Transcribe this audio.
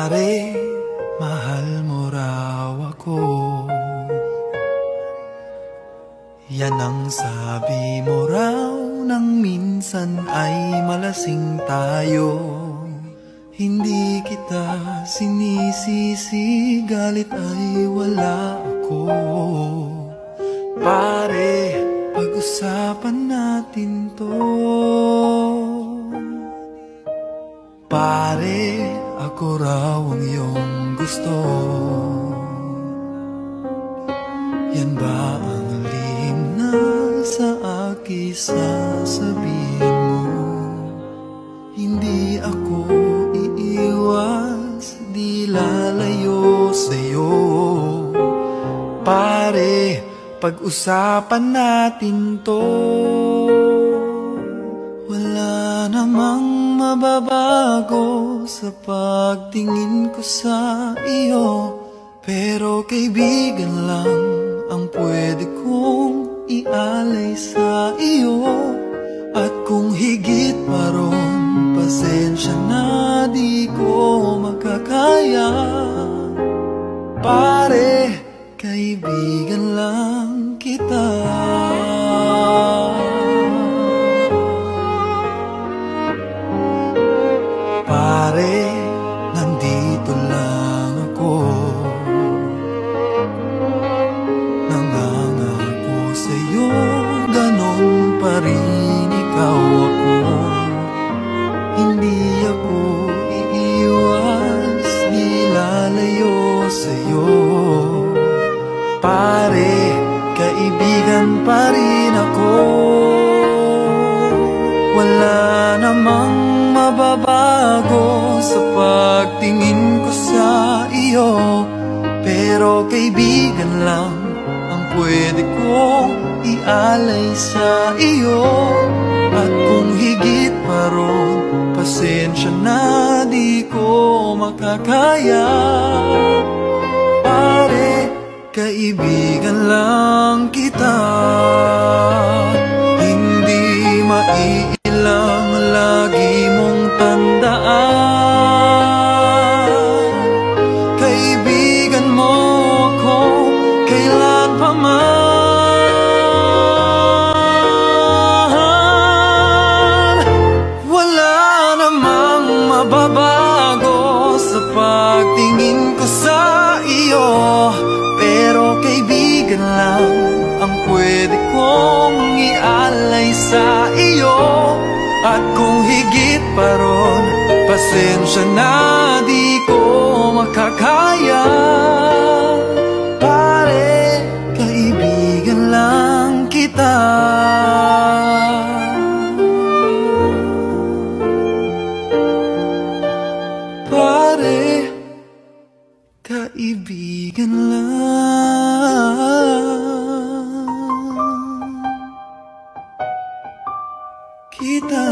Pare, mahal mo raw ako. Yan ang sabi mo raw nang minsan ay malasing tayo. Hindi kita sinisisi, galit ay wala ako. Pare, pag-usapan natin to. Pare, ako raw ang iyong gusto. Yan ba ang lihim na sa akin sasabihin mo? Hindi ako iiwas, di lalayo sa'yo. Pare, pag-usapan natin to. Wala namang mababago sa pagtingin ko sa iyo, pero kaibigan lang ang pwede kong ialay sa iyo. At kung higit pa ron, pasensya na di ko makakaya. Pare, kaibigan lang kita. Pare, nandito lang ako. Nangangako sa'yo, ganon pa rin ikaw ako. Hindi ako iiwas, di lalayo sa'yo. Pare, kaibigan pa rin ako. Wala namang mababago sa pagtingin ko sa iyo, pero kaibigan lang ang pwede kong ialay sa iyo. At kung higit pa ron, pasensya na di ko makakaya. Pare, kaibigan lang kita. Hindi maiilang lagi mong tandaan. Kaibigan mo ako kailan pa man. Wala namang mababago sa pagtingin ko sa iyo, pero kaibigan lang ang pwede kong ialay sa iyo. At kung higit pa ron, pasensya na di ko makakaya. Pare, kaibigan lang kita. Pare, kaibigan lang kita.